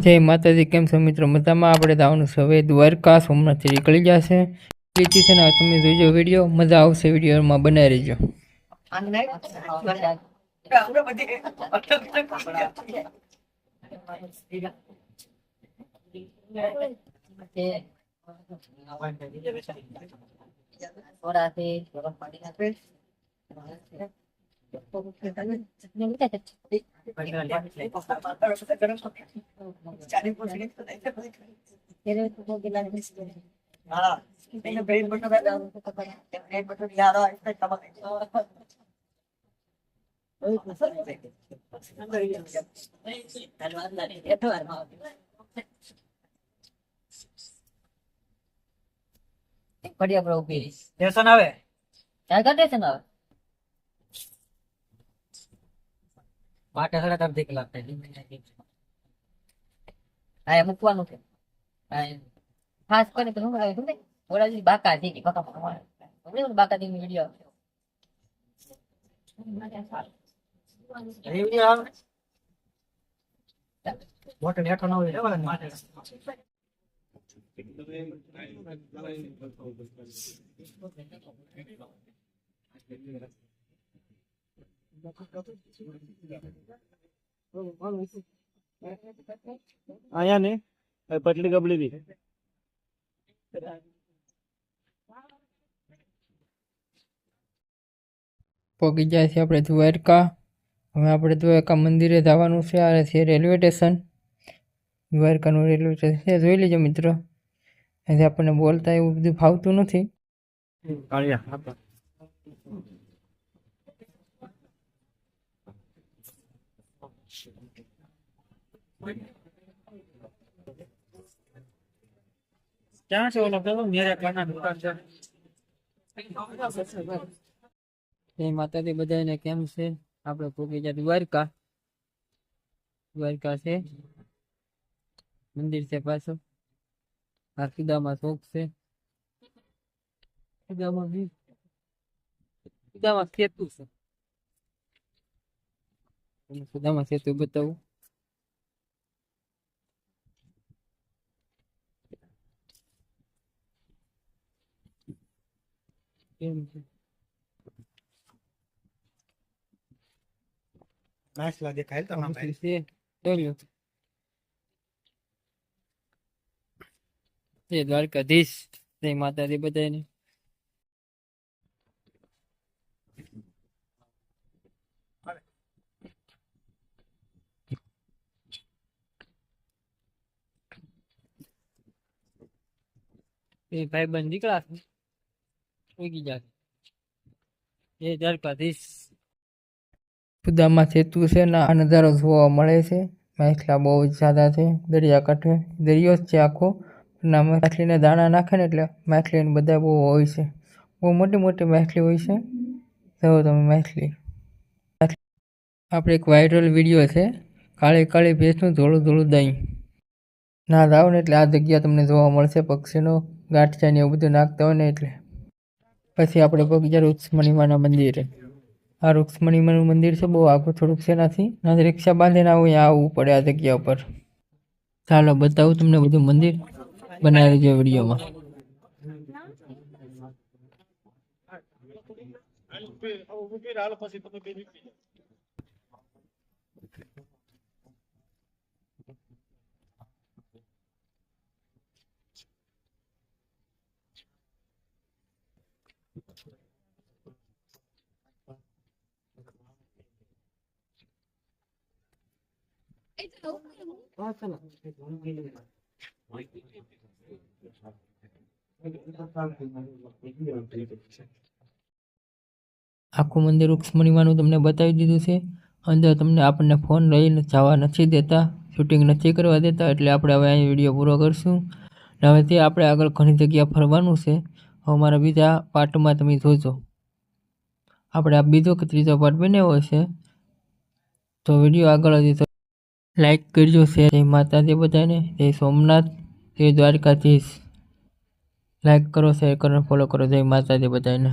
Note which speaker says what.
Speaker 1: જય માતાજી, કેમ છો મિત્રો? મજામાં? આપણે જવાનું છે હવે દ્વારકા. સોમનાથથી નીકળી જશે છે ને. તમે જોઈજો વિડીયો, મજા આવશે. વિડીયોમાં બનાવી રહેજો.
Speaker 2: बढ़िया ब्रो भी
Speaker 3: स्टेशन आवे
Speaker 2: क्या कर स्टेशन आवे
Speaker 3: बाटे खड़ा कर देख लाते
Speaker 2: आया मुकવાનું છે ખાસ કરીને તો હું આવે શું ને ઓલા જી બાકા થી બાકા મને બાકા થી વિડિયો
Speaker 3: वीडियो आवे मोटे नेटो न होय वाला माटे आया ने पटली गबली दी
Speaker 1: પહોંચી જાય છે આપણે દ્વારકા. હવે આપણે દ્વારકા મંદિરે જવાનું છે. આ છે રેલવે સ્ટેશન. દ્વારકાનું રેલવે સ્ટેશન છે, જોઈ લેજો મિત્રો. અહીંથી આપણને બોલતા એવું બધું ફાવતું નથી.
Speaker 3: क्या से ओला पेलो मेरे काना दुकान से
Speaker 1: જય માતાજી બધાને, કેમ છે? આપણે પહોંચી જાય દ્વારકા. દ્વારકા છે, મંદિર છે પાછું. આ સુદામા ચોક છે. સુદામા સેતુ છે. સુદામા સેતુ બતાવું. કેમ છે?
Speaker 3: नाचला देखाय तमाम
Speaker 1: છે જોયું. જય દ્વારકાધીશ, જય માતાજી બધાને. એ ભાઈબંધ નીકળ્યા ઉગી જાય. જય દ્વારકાધીશ. સુદામા સેતુ છે ને આ નજારો જોવા મળે છે. માછલા બહુ જ જ્યાદા છે. દરિયાકાંઠે દરિયો જ છે આખો. ના માછલીને દાણા નાખે ને એટલે માછલીને બધા બહુ હોય છે. બહુ મોટી મોટી માછલી હોય છે. જુઓ તમે માછલી. આપણે એક વાયરલ વિડીયો છે, કાળી કાળી ભેંસનું ધોળું ધોળું દહીં. ના જાઓ ને એટલે આ જગ્યા તમને જોવા મળશે. પક્ષીનો ગાંઠિયા ને એવું બધું નાખતા હોય ને એટલે. પછી આપણે પહોંચી ગયા રૂક્ષ્મણીમાના મંદિરે. આ રૂક્ષ્મણીમાનું મંદિર છે, બહુ આખું થોડુંક છે નથી. રિક્ષા બાંધીને અહીંયા આવવું પડે આ જગ્યા ઉપર. ચાલો બતાવું તમને બધું મંદિર. બનાવી છે વિડીયોમાં. આખું મંદિર રૂક્ષ્મણીમાનું તમને બતાવી દીધું છે. અંદર તમને આપણને ફોન લઈને જવા નથી દેતા, શૂટિંગ નથી કરવા દેતા. એટલે આપણે હવે અહીં વિડીયો પૂરો કરશું. હવેથી આપણે આગળ ઘણી જગ્યા ફરવાનું છે. હવે મારા બીજા પાર્ટમાં તમે જોજો. આપણે આ બીજો કે ત્રીજો પાર્ટ બનાવ્યો છે, તો વિડીયો આગળ હતી લાઈક કરજો, શેર. જય માતાજી બધાને, જય સોમનાથ, જય દ્વારકાધીશ. લાઈક કરો, શેર કરો, ફોલો કરો. જય માતાજી બધાને.